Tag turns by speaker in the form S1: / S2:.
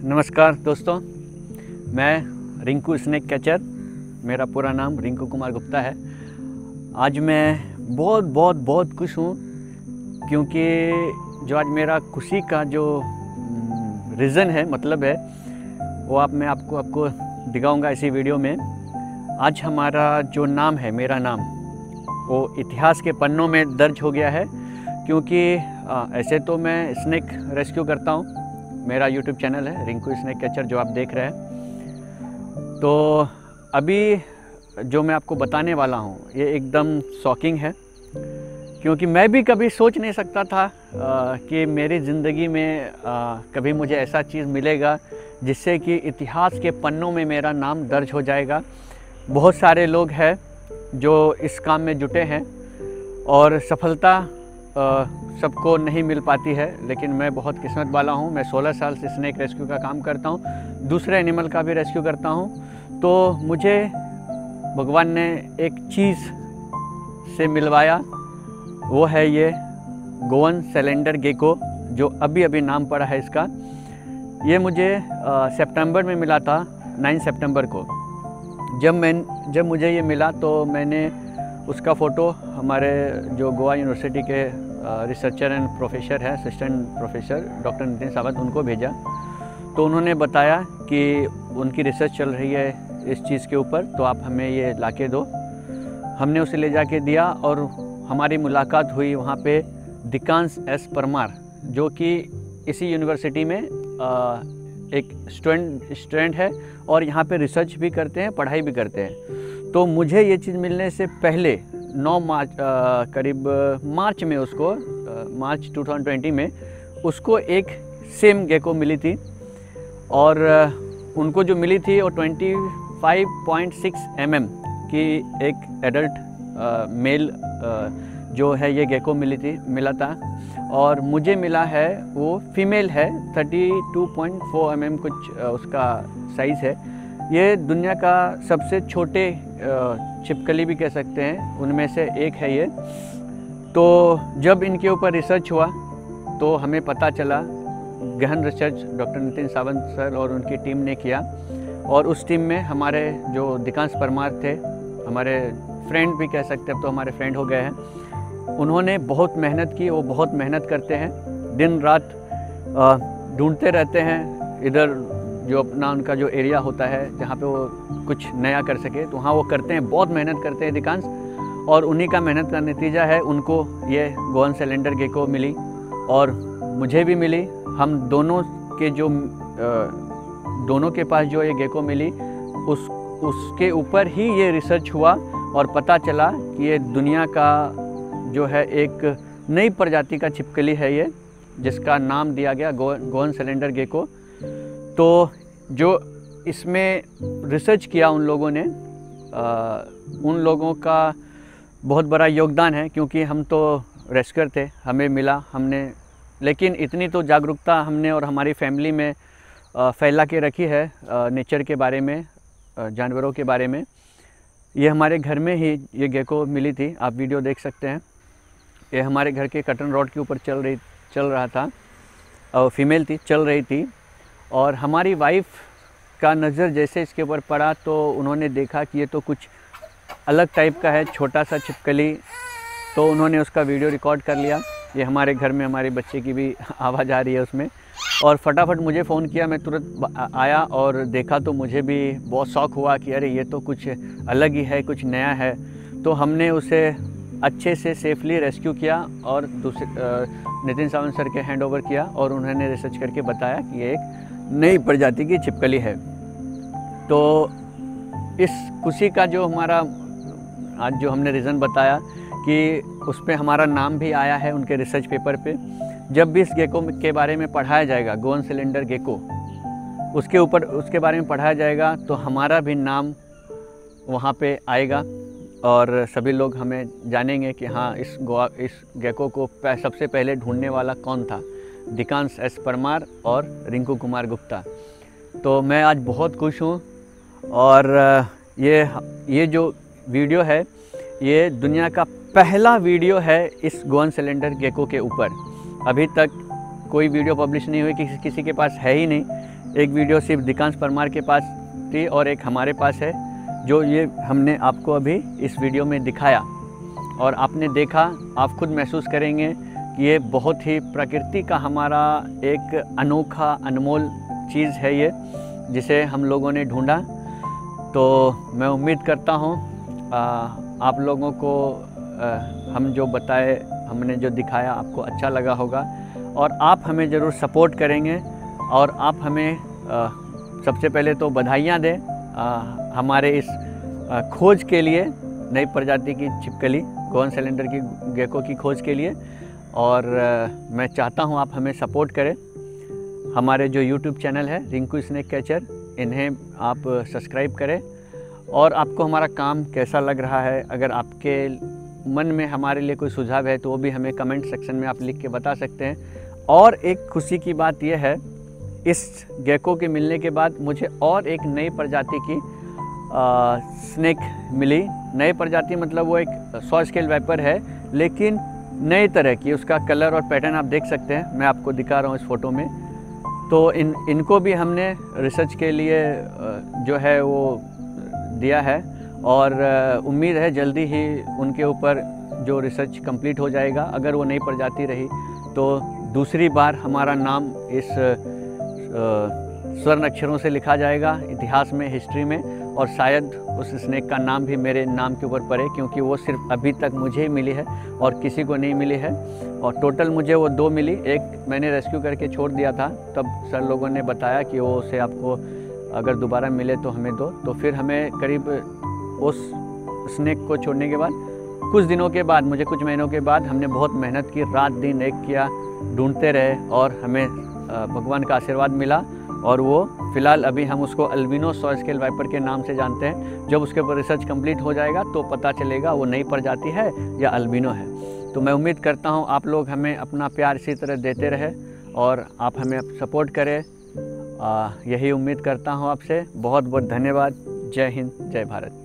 S1: नमस्कार दोस्तों, मैं रिंकू स्नेक कैचर, मेरा पूरा नाम रिंकू कुमार गुप्ता है। आज मैं बहुत खुश हूँ क्योंकि जो आज मेरा खुशी का जो रीज़न है, मतलब है, वो मैं आपको दिखाऊंगा इसी वीडियो में। आज हमारा जो नाम है, मेरा नाम, वो इतिहास के पन्नों में दर्ज हो गया है। क्योंकि ऐसे तो मैं स्नेक रेस्क्यू करता हूँ, मेरा यूट्यूब चैनल है रिंकू स्नेक कैचर जो आप देख रहे हैं। तो अभी जो मैं आपको बताने वाला हूँ ये एकदम शॉकिंग है, क्योंकि मैं भी कभी सोच नहीं सकता था कि मेरी ज़िंदगी में कभी मुझे ऐसा चीज़ मिलेगा जिससे कि इतिहास के पन्नों में मेरा नाम दर्ज हो जाएगा। बहुत सारे लोग हैं जो इस काम में जुटे हैं और सफलता सबको नहीं मिल पाती है, लेकिन मैं बहुत किस्मत वाला हूँ। मैं 16 साल से स्नेक रेस्क्यू का काम करता हूँ, दूसरे एनिमल का भी रेस्क्यू करता हूँ। तो मुझे भगवान ने एक चीज़ से मिलवाया, वो है ये गोवन सैलेंडर गेको, जो अभी नाम पड़ा है इसका। ये मुझे सितंबर में मिला था, 9 सितंबर को। जब मुझे ये मिला तो मैंने उसका फ़ोटो हमारे जो गोवा यूनिवर्सिटी के रिसर्चर एंड प्रोफेसर है, assistant professor doctor Nitin Sawant, उनको भेजा। तो उन्होंने बताया कि उनकी रिसर्च चल रही है इस चीज़ के ऊपर, तो आप हमें ये ला के दो। हमने उसे ले जा के दिया और हमारी मुलाकात हुई वहाँ पे दिकांश एस परमार, जो कि इसी यूनिवर्सिटी में एक स्टूडेंट है और यहाँ पे रिसर्च भी करते हैं, पढ़ाई भी करते हैं। तो मुझे ये चीज़ मिलने से पहले 9 मार्च करीब मार्च में उसको मार्च 2020 में उसको एक सेम गेको मिली थी, और उनको जो मिली थी वो 25.6 mm की एक एडल्ट मेल जो है ये गेको मिला था। और मुझे मिला है वो फीमेल है, 32.4 mm कुछ उसका साइज़ है। ये दुनिया का सबसे छोटे छिपकली भी कह सकते हैं, उनमें से एक है ये। तो जब इनके ऊपर रिसर्च हुआ तो हमें पता चला, गहन research doctor Nitin Sawant sir और उनकी टीम ने किया, और उस टीम में हमारे जो दिकांश परमार थे, हमारे फ्रेंड भी कह सकते हैं, अब तो हमारे फ्रेंड हो गए हैं। उन्होंने बहुत मेहनत की, वो बहुत मेहनत करते हैं, दिन रात ढूंढते रहते हैं इधर जो अपना उनका जो एरिया होता है जहाँ पे वो कुछ नया कर सके, तो वहाँ वो करते हैं, बहुत मेहनत करते हैं दिकांश। और उन्हीं का मेहनत का नतीजा है उनको ये गोवन सैलेंडर गेको मिली, और मुझे भी मिली। हम दोनों के पास जो ये गेको मिली, उसके ऊपर ही ये रिसर्च हुआ और पता चला कि ये दुनिया का जो है एक नई प्रजाति का छिपकली है ये, जिसका नाम दिया गया गोवन सैलेंडर गेको। तो जो इसमें रिसर्च किया उन लोगों ने, उन लोगों का बहुत बड़ा योगदान है, क्योंकि हम तो रेस्क्यूअर थे, हमें मिला, लेकिन इतनी तो जागरूकता हमने और हमारी फैमिली में फैला के रखी है नेचर के बारे में, जानवरों के बारे में। ये हमारे घर में ही ये गेको मिली थी, आप वीडियो देख सकते हैं। ये हमारे घर के कटन रॉड के ऊपर चल रहा था, और फीमेल थी, चल रही थी। और हमारी वाइफ का नज़र जैसे इसके ऊपर पड़ा तो उन्होंने देखा कि ये तो कुछ अलग टाइप का है, छोटा सा छिपकली। तो उन्होंने उसका वीडियो रिकॉर्ड कर लिया। ये हमारे घर में हमारे बच्चे की भी आवाज़ आ रही है उसमें, और फटाफट मुझे फ़ोन किया। मैं तुरंत आया और देखा, तो मुझे भी बहुत शौक़ हुआ कि अरे ये तो कुछ अलग ही है, कुछ नया है। तो हमने उसे अच्छे से सेफली रेस्क्यू किया और नितिन सावंत सर के हैंड ओवर किया, और उन्होंने रिसर्च करके बताया कि ये एक नई प्रजाति की छिपकली है। तो इस खुशी का जो हमारा आज जो हमने रीज़न बताया कि उस पर हमारा नाम भी आया है उनके रिसर्च पेपर पे। जब भी इस गेको के बारे में पढ़ाया जाएगा, गोवन सैलेंडर गेको, उसके बारे में पढ़ाया जाएगा, तो हमारा भी नाम वहाँ पे आएगा, और सभी लोग हमें जानेंगे कि हाँ, इस गेको को सबसे पहले ढूंढने वाला कौन था, दिकांश एस परमार और रिंकू कुमार गुप्ता। तो मैं आज बहुत खुश हूँ, और ये जो वीडियो है, ये दुनिया का पहला वीडियो है इस गोवन सैलेंडर गेको के ऊपर। अभी तक कोई वीडियो पब्लिश नहीं हुई, किसी के पास है ही नहीं एक वीडियो सिर्फ दिकांश परमार के पास थी और एक हमारे पास है, जो ये हमने आपको अभी इस वीडियो में दिखाया और आपने देखा। आप खुद महसूस करेंगे कि ये बहुत ही प्रकृति का हमारा एक अनोखा अनमोल चीज़ है ये, जिसे हम लोगों ने ढूंढा। तो मैं उम्मीद करता हूँ आप लोगों को हम जो बताए, हमने जो दिखाया, आपको अच्छा लगा होगा और आप हमें ज़रूर सपोर्ट करेंगे। और आप हमें सबसे पहले तो बधाइयाँ दें हमारे इस खोज के लिए, नई प्रजाति की छिपकली गोवन सिलेंडर की गेको की खोज के लिए। और मैं चाहता हूं आप हमें सपोर्ट करें। हमारे जो YouTube चैनल है रिंकू स्नेक कैचर, इन्हें आप सब्सक्राइब करें। और आपको हमारा काम कैसा लग रहा है, अगर आपके मन में हमारे लिए कोई सुझाव है तो वो भी हमें कमेंट सेक्शन में आप लिख के बता सकते हैं। और एक खुशी की बात यह है, इस गेको के मिलने के बाद मुझे और एक नई प्रजाति की स्नेक मिली। नई प्रजाति मतलब वो एक सॉ स्केल वाइपर है, लेकिन नई तरह की। उसका कलर और पैटर्न आप देख सकते हैं, मैं आपको दिखा रहा हूँ इस फ़ोटो में। तो इनको भी हमने रिसर्च के लिए जो है वो दिया है और उम्मीद है जल्दी ही उनके ऊपर जो रिसर्च कंप्लीट हो जाएगा। अगर वो नई प्रजाति रही तो दूसरी बार हमारा नाम इस स्वर्ण अक्षरों से लिखा जाएगा इतिहास में, हिस्ट्री में। और शायद उस स्नेक का नाम भी मेरे नाम के ऊपर पड़े, क्योंकि वो सिर्फ अभी तक मुझे ही मिली है और किसी को नहीं मिली है। और टोटल मुझे वो 2 मिली। एक मैंने रेस्क्यू करके छोड़ दिया था, तब सर लोगों ने बताया कि वो उसे आपको अगर दोबारा मिले तो हमें दो। तो फिर हमें करीब उस स्नेक को छोड़ने के बाद कुछ दिनों के बाद, मुझे कुछ महीनों के बाद, हमने बहुत मेहनत की, रात दिन एक किया, ढूंढते रहे और हमें भगवान का आशीर्वाद मिला। और वो फ़िलहाल अभी हम उसको अल्बिनो सॉ स्केल वाइपर के नाम से जानते हैं। जब उसके ऊपर रिसर्च कंप्लीट हो जाएगा तो पता चलेगा वो नई प्रजाति है या अल्बिनो है। तो मैं उम्मीद करता हूँ आप लोग हमें अपना प्यार इसी तरह देते रहे और आप हमें सपोर्ट करें। यही उम्मीद करता हूँ आपसे। बहुत बहुत धन्यवाद। जय हिंद, जय भारत।